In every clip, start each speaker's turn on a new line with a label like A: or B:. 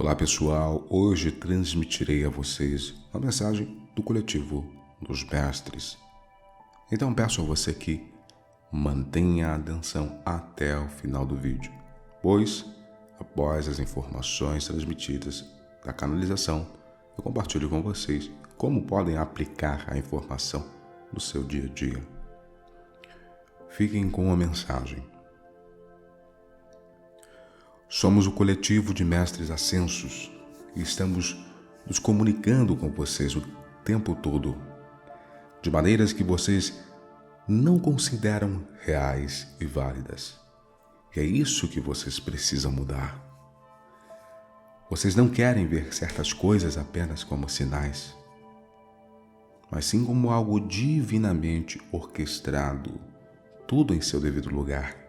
A: Olá pessoal, hoje transmitirei a vocês a mensagem do coletivo dos mestres. Então peço a você que mantenha a atenção até o final do vídeo, pois após as informações transmitidas da canalização, eu compartilho com vocês como podem aplicar a informação no seu dia a dia. Fiquem com a mensagem. Somos o coletivo de mestres ascensos e estamos nos comunicando com vocês o tempo todo, de maneiras que vocês não consideram reais e válidas. E é isso que vocês precisam mudar. Vocês não querem ver certas coisas apenas como sinais, mas sim como algo divinamente orquestrado, tudo em seu devido lugar,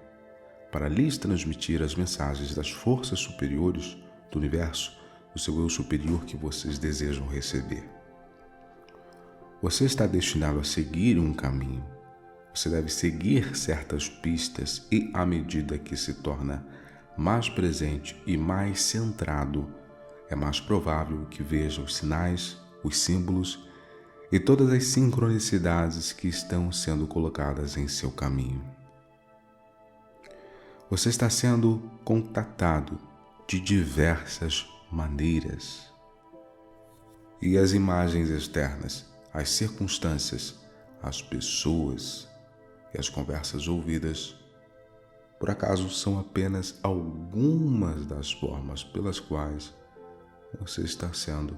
A: para lhes transmitir as mensagens das forças superiores do universo, do seu eu superior que vocês desejam receber. Você está destinado a seguir um caminho. Você deve seguir certas pistas e, à medida que se torna mais presente e mais centrado, é mais provável que veja os sinais, os símbolos e todas as sincronicidades que estão sendo colocadas em seu caminho. Você está sendo contatado de diversas maneiras. E as imagens externas, as circunstâncias, as pessoas e as conversas ouvidas, por acaso, são apenas algumas das formas pelas quais você está sendo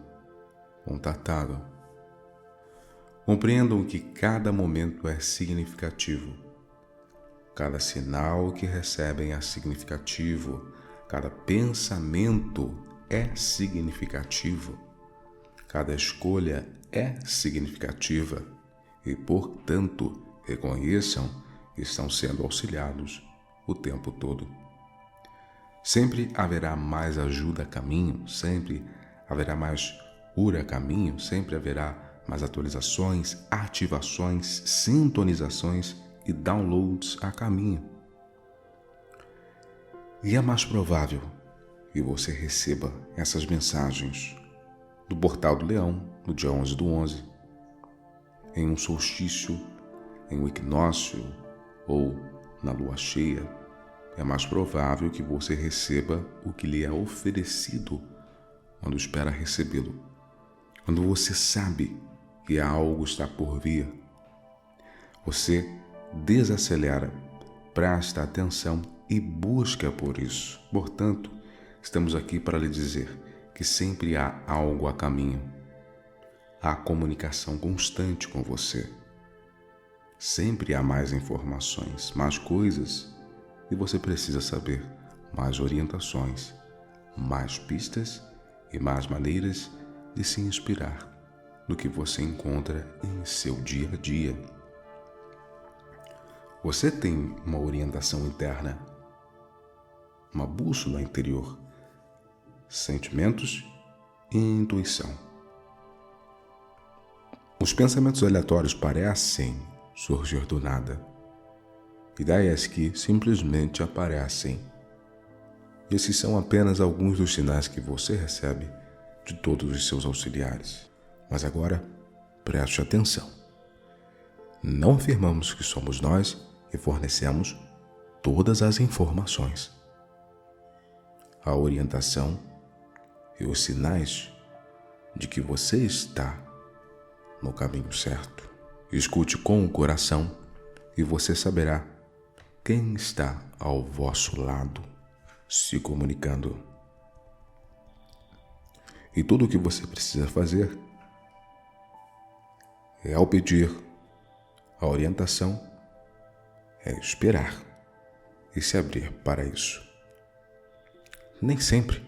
A: contatado. Compreendam que cada momento é significativo. Cada sinal que recebem é significativo, cada pensamento é significativo, cada escolha é significativa e, portanto, reconheçam que estão sendo auxiliados o tempo todo. Sempre haverá mais ajuda a caminho, sempre haverá mais cura a caminho, sempre haverá mais atualizações, ativações, sintonizações e downloads a caminho. E é mais provável que você receba essas mensagens do Portal do Leão, no dia 11/11, em um solstício, em um equinócio ou na lua cheia. É mais provável que você receba o que lhe é oferecido quando espera recebê-lo. Quando você sabe que algo está por vir, você desacelera, presta atenção e busca por isso. Portanto, estamos aqui para lhe dizer que sempre há algo a caminho. Há comunicação constante com você. Sempre há mais informações, mais coisas, e você precisa saber mais orientações, mais pistas e mais maneiras de se inspirar no que você encontra em seu dia a dia. Você tem uma orientação interna, uma bússola interior, sentimentos e intuição. Os pensamentos aleatórios parecem surgir do nada. Ideias que simplesmente aparecem. Esses são apenas alguns dos sinais que você recebe de todos os seus auxiliares. Mas agora, preste atenção. Não afirmamos que somos nós e fornecemos todas as informações. A orientação e os sinais de que você está no caminho certo. Escute com o coração e você saberá quem está ao vosso lado se comunicando. E tudo o que você precisa fazer é, ao pedir a orientação, é esperar e se abrir para isso. Nem sempre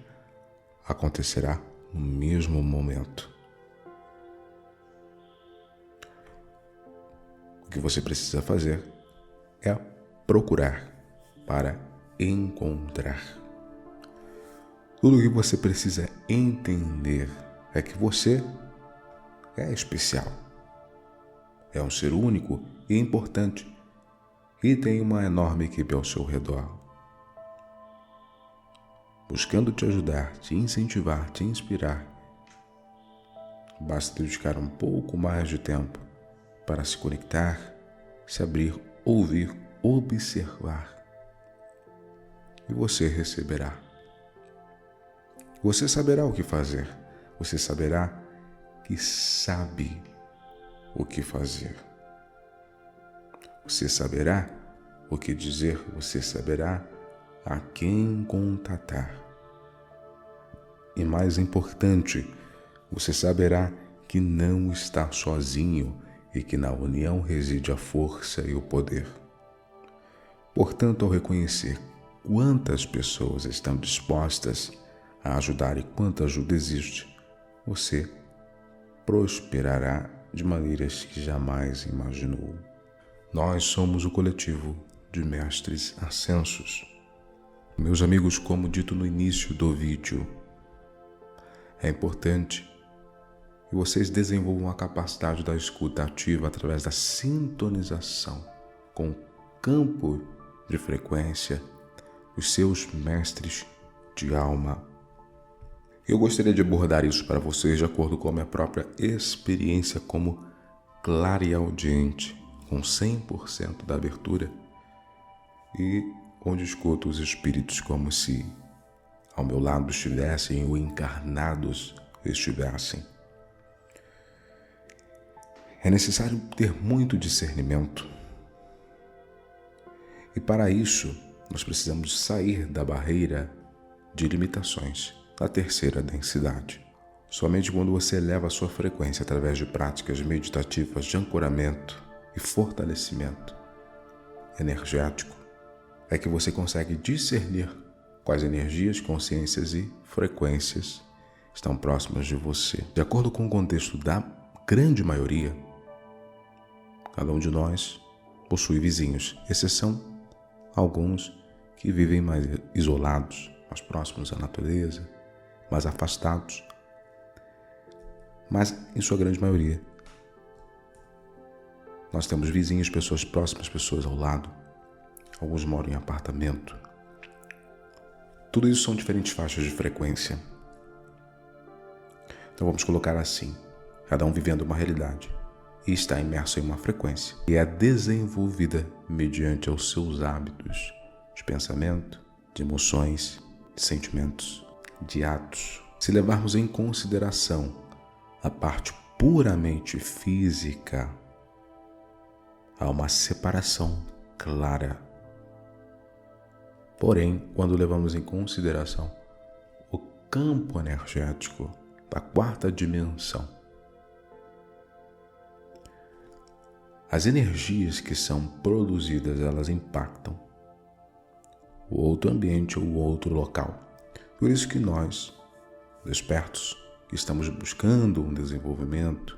A: acontecerá no mesmo momento. O que você precisa fazer é procurar para encontrar. Tudo o que você precisa entender é que você é especial. É um ser único e importante e tem uma enorme equipe ao seu redor. buscando te ajudar, te incentivar, te inspirar. Basta dedicar um pouco mais de tempo para se conectar, se abrir, ouvir, observar. E você receberá. Você saberá o que fazer. Você saberá que sabe o que fazer. Você saberá o que dizer. Você saberá a quem contatar. E mais importante, você saberá que não está sozinho e que na união reside a força e o poder. Portanto, ao reconhecer quantas pessoas estão dispostas a ajudar e quanta ajuda existe, você prosperará de maneiras que jamais imaginou. Nós somos o coletivo de mestres ascensos. Meus amigos, como dito no início do vídeo, é importante que vocês desenvolvam a capacidade da escuta ativa através da sintonização com o campo de frequência dos seus mestres de alma. Eu gostaria de abordar isso para vocês de acordo com a minha própria experiência como clareaudiente, com 100% da abertura, e onde escuto os espíritos como se ao meu lado estivessem ou encarnados estivessem. É necessário ter muito discernimento. E para isso, nós precisamos sair da barreira de limitações, da terceira densidade. Somente quando você eleva a sua frequência através de práticas meditativas de ancoramento e fortalecimento energético, é que você consegue discernir quais energias, consciências e frequências estão próximas de você. De acordo com o contexto da grande maioria, cada um de nós possui vizinhos, exceção alguns que vivem mais isolados, mais próximos à natureza, mais afastados. Mas, em sua grande maioria, nós temos vizinhos, pessoas próximas, pessoas ao lado. Alguns moram em apartamento. Tudo isso são diferentes faixas de frequência. Então vamos colocar assim, cada um vivendo uma realidade e está imerso em uma frequência e é desenvolvida mediante os seus hábitos de pensamento, de emoções, de sentimentos, de atos. Se levarmos em consideração a parte puramente física, há uma separação clara. Porém, quando levamos em consideração o campo energético da quarta dimensão, as energias que são produzidas, elas impactam o outro ambiente ou o outro local. Por isso que nós, despertos, que estamos buscando um desenvolvimento,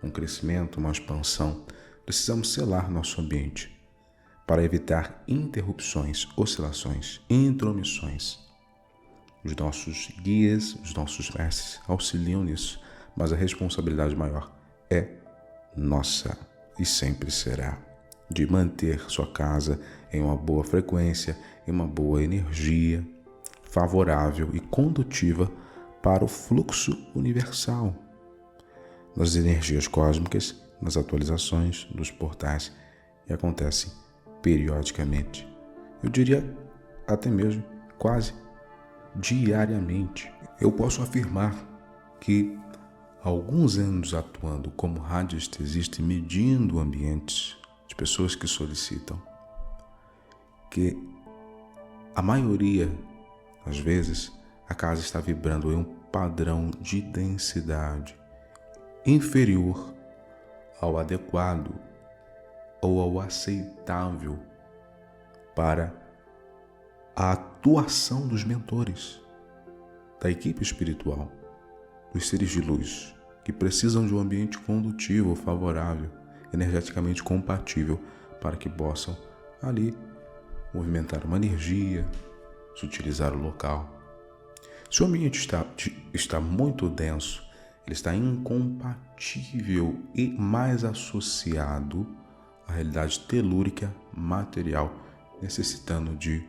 A: um crescimento, uma expansão, precisamos selar nosso ambiente para evitar interrupções, oscilações, intromissões. Os nossos guias, os nossos mestres auxiliam nisso, mas a responsabilidade maior é nossa e sempre será de manter sua casa em uma boa frequência, em uma boa energia, favorável e condutiva para o fluxo universal, nas energias cósmicas, nas atualizações dos portais que acontecem periodicamente. Eu diria até mesmo quase diariamente. Eu posso afirmar que há alguns anos atuando como radiestesista e medindo ambientes de pessoas que solicitam, que a maioria, às vezes, a casa está vibrando em um padrão de densidade inferior ao adequado ou ao aceitável para a atuação dos mentores, da equipe espiritual, dos seres de luz, que precisam de um ambiente condutivo, favorável, energeticamente compatível, para que possam ali movimentar uma energia, sutilizar o local. Se o ambiente está muito denso, ele está incompatível e mais associado à realidade telúrica material, necessitando de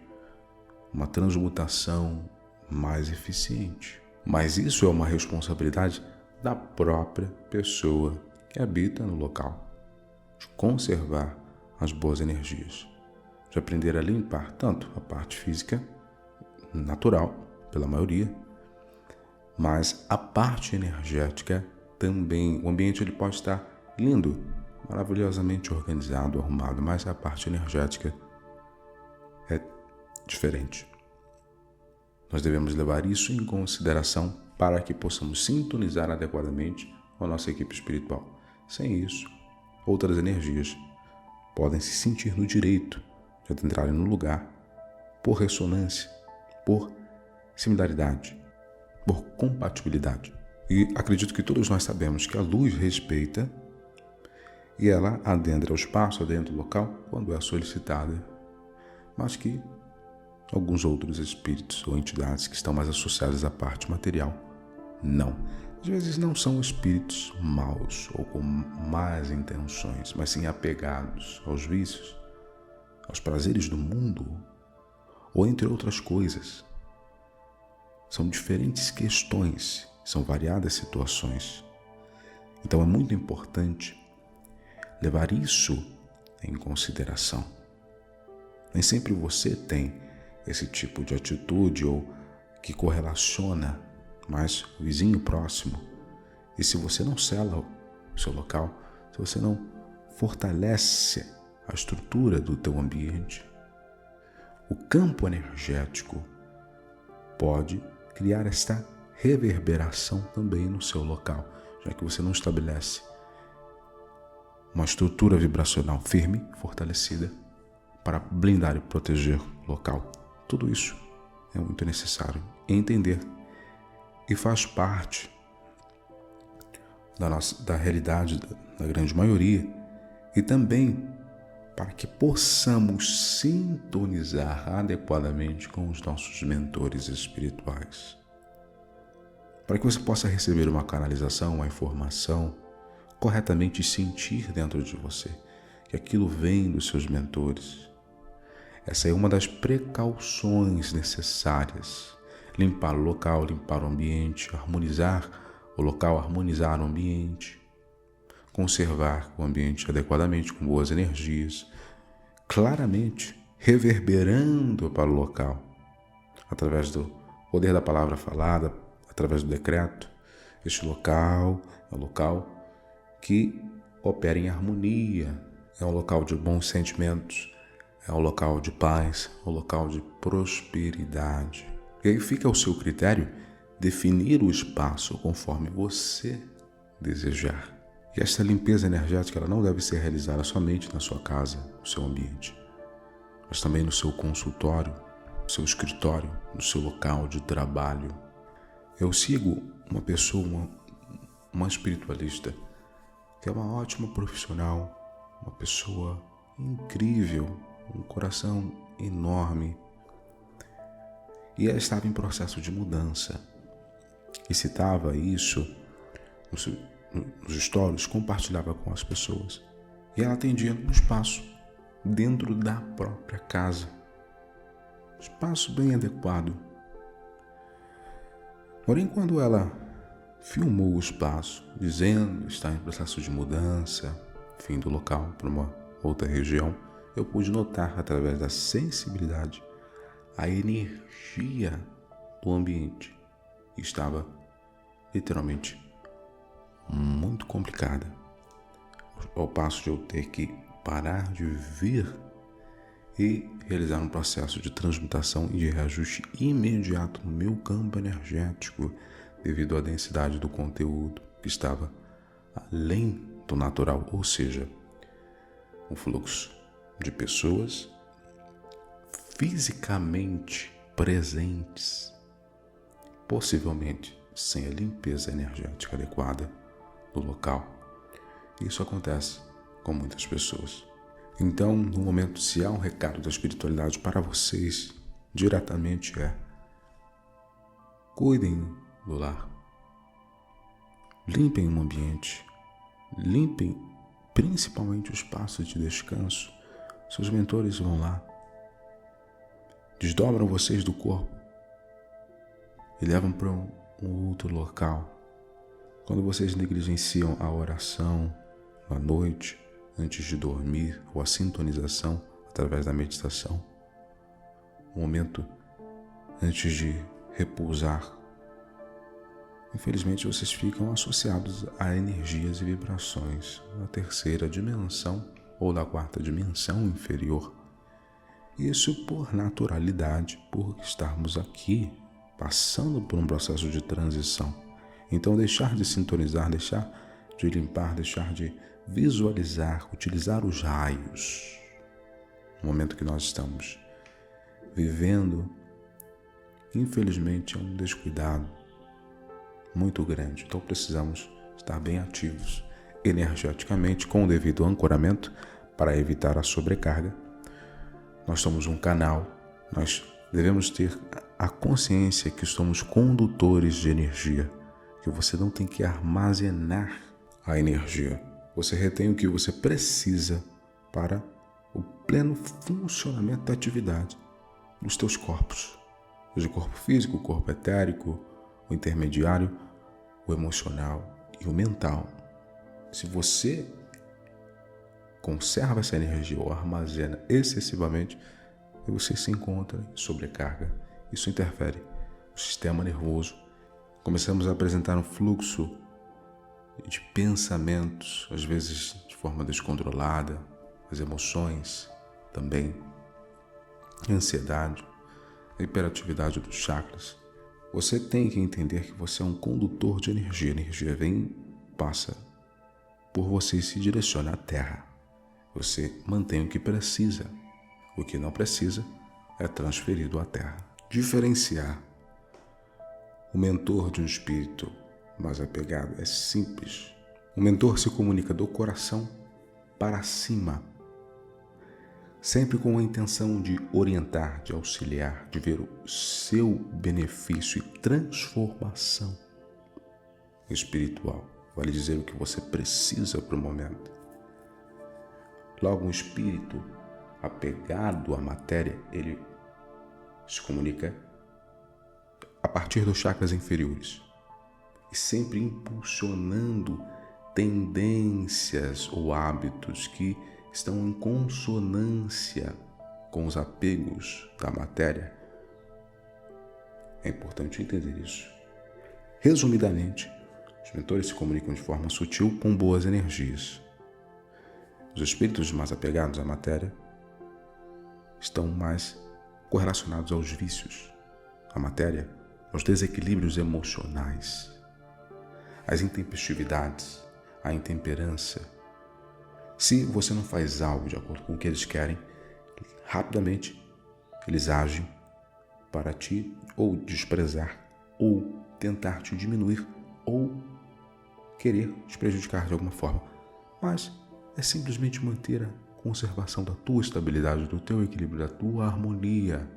A: uma transmutação mais eficiente. Mas isso é uma responsabilidade da própria pessoa que habita no local, de conservar as boas energias, de aprender a limpar tanto a parte física, natural, pela maioria, mas a parte energética também. O ambiente ele pode estar lindo, maravilhosamente organizado, arrumado, mas a parte energética é diferente. Nós devemos levar isso em consideração para que possamos sintonizar adequadamente com a nossa equipe espiritual. Sem isso, outras energias podem se sentir no direito de adentrarem no lugar por ressonância, por similaridade, por compatibilidade. E acredito que todos nós sabemos que a luz respeita e ela adentra o espaço, adentra o local quando é solicitada, mas que alguns outros espíritos ou entidades que estão mais associados à parte material, não. Às vezes não são espíritos maus ou com más intenções, mas sim apegados aos vícios, aos prazeres do mundo, ou entre outras coisas. São diferentes questões, são variadas situações. Então é muito importante levar isso em consideração. Nem sempre você tem esse tipo de atitude ou que correlaciona mais o vizinho próximo. E se você não sela o seu local, se você não fortalece a estrutura do teu ambiente, o campo energético pode criar esta reverberação também no seu local, já que você não estabelece uma estrutura vibracional firme, fortalecida, para blindar e proteger o local. Tudo isso é muito necessário entender e faz parte da realidade da grande maioria, e também para que possamos sintonizar adequadamente com os nossos mentores espirituais. Para que você possa receber uma canalização, uma informação, corretamente sentir dentro de você que aquilo vem dos seus mentores. Essa é uma das precauções necessárias. Limpar o local, limpar o ambiente, harmonizar o local, harmonizar o ambiente, conservar o ambiente adequadamente, com boas energias, claramente reverberando para o local, através do poder da palavra falada, através do decreto. Este local é um local que opera em harmonia, é um local de bons sentimentos, é um local de paz, é um local de prosperidade. E aí fica ao seu critério definir o espaço conforme você desejar. E esta limpeza energética ela não deve ser realizada somente na sua casa, no seu ambiente, mas também no seu consultório, no seu escritório, no seu local de trabalho. Eu sigo uma pessoa, uma espiritualista, que é uma ótima profissional, uma pessoa incrível, um coração enorme. E ela estava em processo de mudança. E citava isso nos stories, compartilhava com as pessoas. E ela atendia no espaço, dentro da própria casa. Espaço bem adequado. Porém, quando ela filmou o espaço, dizendo que está em processo de mudança, fim do local para uma outra região, eu pude notar, através da sensibilidade, a energia do ambiente estava literalmente muito complicada, ao passo de eu ter que parar de ver e realizar um processo de transmutação e de reajuste imediato no meu campo energético, devido à densidade do conteúdo que estava além do natural, ou seja, um fluxo de pessoas fisicamente presentes, possivelmente sem a limpeza energética adequada do local. Isso acontece com muitas pessoas. Então, no momento, se há um recado da espiritualidade para vocês, diretamente é: cuidem do lar, limpem o ambiente, limpem principalmente o espaço de descanso. Seus mentores vão lá, desdobram vocês do corpo, e levam para um outro local. Quando vocês negligenciam a oração à noite, antes de dormir, ou a sintonização através da meditação, o momento antes de repousar, infelizmente vocês ficam associados a energias e vibrações da terceira dimensão ou da quarta dimensão inferior. Isso por naturalidade, por estarmos aqui passando por um processo de transição. Então deixar de sintonizar, deixar de limpar, deixar de visualizar, utilizar os raios, no momento que nós estamos vivendo, infelizmente é um descuidado muito grande. Então precisamos estar bem ativos energeticamente com o devido ancoramento para evitar a sobrecarga. Nós somos um canal, nós devemos ter a consciência que somos condutores de energia, que você não tem que armazenar a energia. Você retém o que você precisa para o pleno funcionamento da atividade dos teus corpos, seja o corpo físico, o corpo etérico, o intermediário, o emocional e o mental. Se você conserva essa energia ou armazena excessivamente, você se encontra em sobrecarga. Isso interfere no sistema nervoso. Começamos a apresentar um fluxo de pensamentos, às vezes de forma descontrolada, as emoções também, ansiedade, a hiperatividade dos chakras. Você tem que entender que você é um condutor de energia. A energia vem, passa por você e se direciona à Terra. Você mantém o que precisa. O que não precisa é transferido à Terra. Diferenciar o mentor de um espírito mais apegado é simples. O mentor se comunica do coração para cima, sempre com a intenção de orientar, de auxiliar, de ver o seu benefício e transformação espiritual. Vale dizer o que você precisa para o momento. Logo, um espírito apegado à matéria, ele se comunica a partir dos chakras inferiores e sempre impulsionando tendências ou hábitos que estão em consonância com os apegos da matéria. É importante entender isso. Resumidamente, os mentores se comunicam de forma sutil com boas energias. Os espíritos mais apegados à matéria estão mais correlacionados aos vícios, à matéria, aos desequilíbrios emocionais, às intempestividades, à intemperança. Se você não faz algo de acordo com o que eles querem, rapidamente eles agem para te ou desprezar, ou tentar te diminuir, ou querer te prejudicar de alguma forma. Mas é simplesmente manter a conservação da tua estabilidade, do teu equilíbrio, da tua harmonia.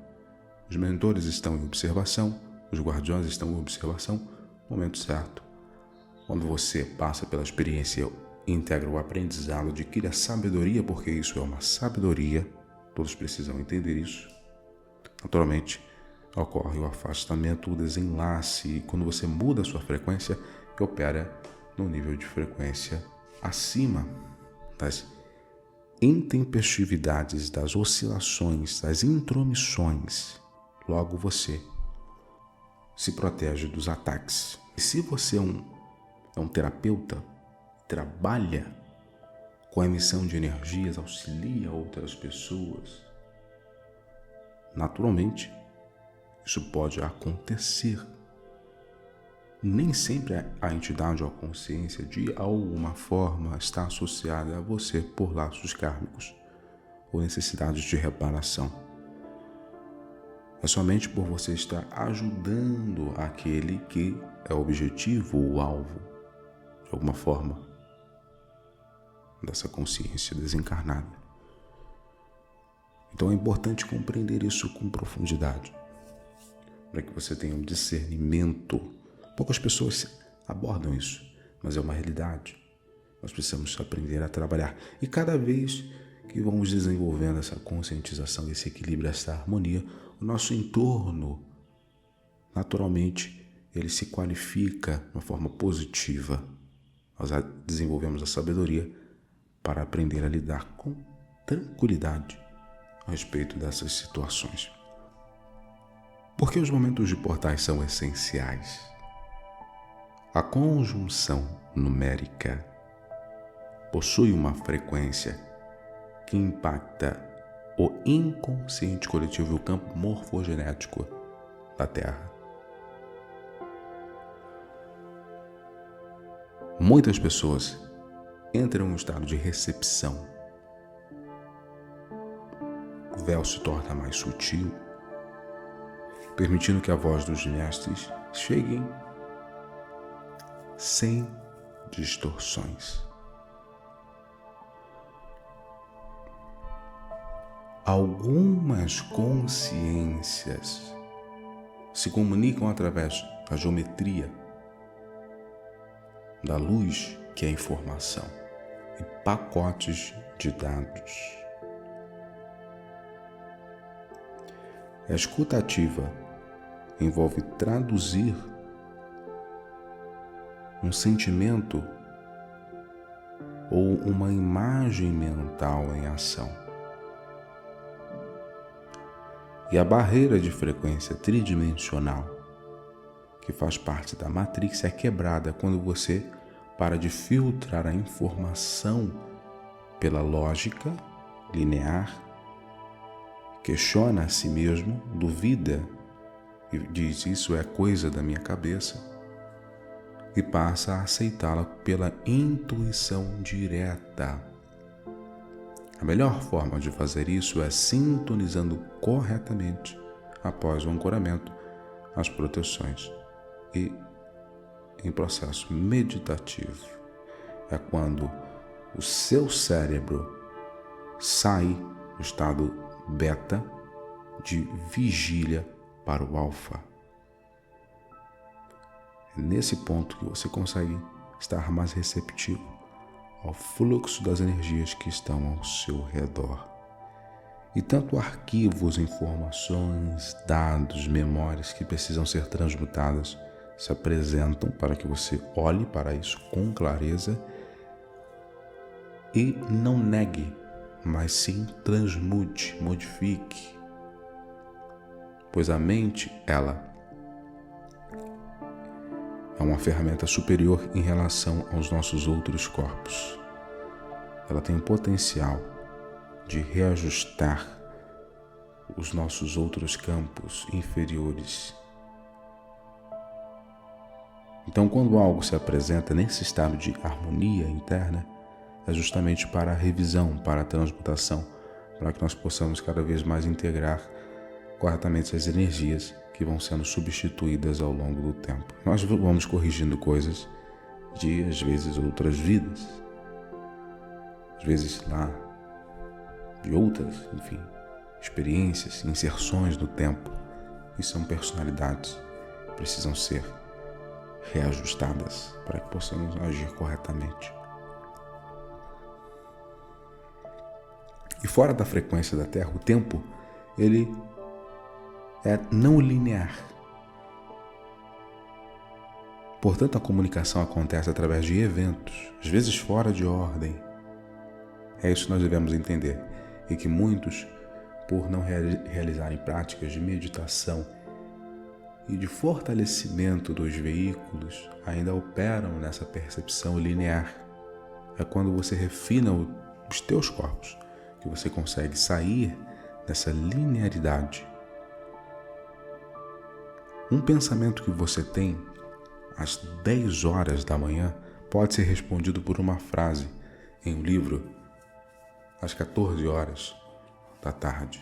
A: Os mentores estão em observação, os guardiões estão em observação, no momento certo. Quando você passa pela experiência, integra o aprendizado, adquire a sabedoria, porque isso é uma sabedoria, todos precisam entender isso. Naturalmente, ocorre o afastamento, o desenlace, e quando você muda a sua frequência, opera no nível de frequência acima das intempestividades, das oscilações, das intromissões. Logo você se protege dos ataques. E se você é um terapeuta, trabalha com a emissão de energias, auxilia outras pessoas, naturalmente isso pode acontecer. Nem sempre a entidade ou a consciência de alguma forma está associada a você por laços kármicos ou necessidades de reparação. É somente por você estar ajudando aquele que é o objetivo ou o alvo, de alguma forma, dessa consciência desencarnada. Então é importante compreender isso com profundidade, para que você tenha um discernimento. Poucas pessoas abordam isso, mas é uma realidade. Nós precisamos aprender a trabalhar. E cada vez que vamos desenvolvendo essa conscientização, esse equilíbrio, essa harmonia, o nosso entorno naturalmente ele se qualifica de uma forma positiva. Nós desenvolvemos a sabedoria para aprender a lidar com tranquilidade a respeito dessas situações. Por que os momentos de portais são essenciais? A conjunção numérica possui uma frequência que impacta o inconsciente coletivo e o campo morfogenético da Terra. Muitas pessoas entram em um estado de recepção. O véu se torna mais sutil, permitindo que a voz dos mestres chegue sem distorções. Algumas consciências se comunicam através da geometria, da luz, que é a informação, e pacotes de dados. A escuta ativa envolve traduzir um sentimento ou uma imagem mental em ação. E a barreira de frequência tridimensional, que faz parte da Matrix, é quebrada quando você para de filtrar a informação pela lógica linear, questiona a si mesmo, duvida e diz: isso é coisa da minha cabeça, e passa a aceitá-la pela intuição direta. A melhor forma de fazer isso é sintonizando corretamente, após o ancoramento, as proteções e em processo meditativo. É quando o seu cérebro sai do estado beta de vigília para o alfa. É nesse ponto que você consegue estar mais receptivo ao fluxo das energias que estão ao seu redor. E tanto arquivos, informações, dados, memórias que precisam ser transmutadas se apresentam para que você olhe para isso com clareza e não negue, mas sim transmute, modifique. Pois a mente, ela é uma ferramenta superior em relação aos nossos outros corpos. Ela tem o potencial de reajustar os nossos outros campos inferiores. Então, quando algo se apresenta nesse estado de harmonia interna, é justamente para a revisão, para a transmutação, para que nós possamos cada vez mais integrar corretamente as energias que vão sendo substituídas ao longo do tempo. Nós vamos corrigindo coisas de, às vezes, outras vidas, às vezes lá de outras, enfim, experiências, inserções no tempo, e são personalidades que precisam ser reajustadas para que possamos agir corretamente. E fora da frequência da Terra, o tempo, ele é não linear. Portanto, a comunicação acontece através de eventos, às vezes fora de ordem. É isso que nós devemos entender. E que muitos, por não realizarem práticas de meditação e de fortalecimento dos veículos, ainda operam nessa percepção linear. É quando você refina os teus corpos que você consegue sair dessa linearidade. Um pensamento que você tem às 10 horas da manhã pode ser respondido por uma frase em um livro às 14 horas da tarde.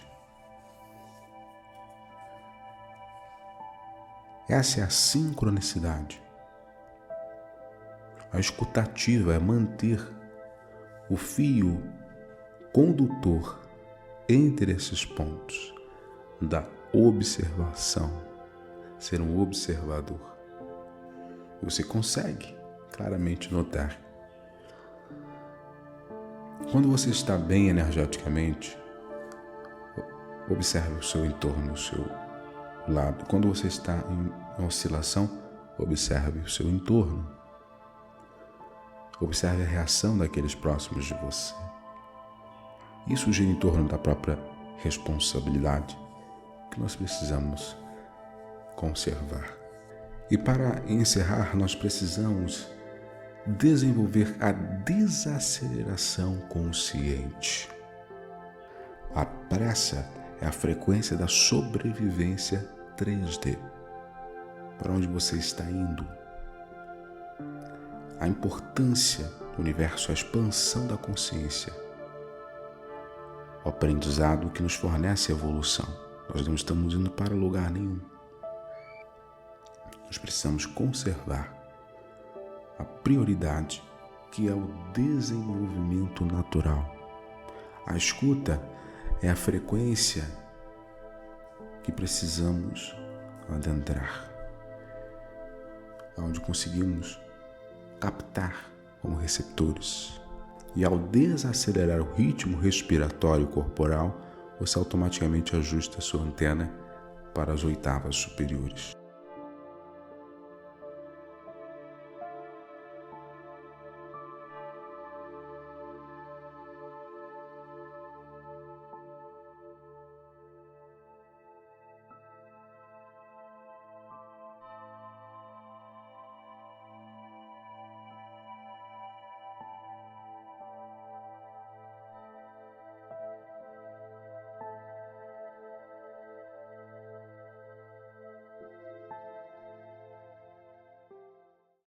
A: Essa é a sincronicidade. A escutativa é manter o fio condutor entre esses pontos da observação, ser um observador. Você consegue claramente notar. Quando você está bem energeticamente, observe o seu entorno, o seu lado. Quando você está em oscilação, observe o seu entorno. Observe a reação daqueles próximos de você. Isso gira em torno da própria responsabilidade que nós precisamos conservar. E para encerrar, nós precisamos desenvolver a desaceleração consciente. A pressa é a frequência da sobrevivência 3D. Para onde você está indo? A importância do universo, a expansão da consciência, o aprendizado que nos fornece a evolução. Nós não estamos indo para lugar nenhum. Nós precisamos conservar a prioridade, que é o desenvolvimento natural. A escuta é a frequência que precisamos adentrar, onde conseguimos captar como receptores. E ao desacelerar o ritmo respiratório corporal, você automaticamente ajusta a sua antena para as oitavas superiores.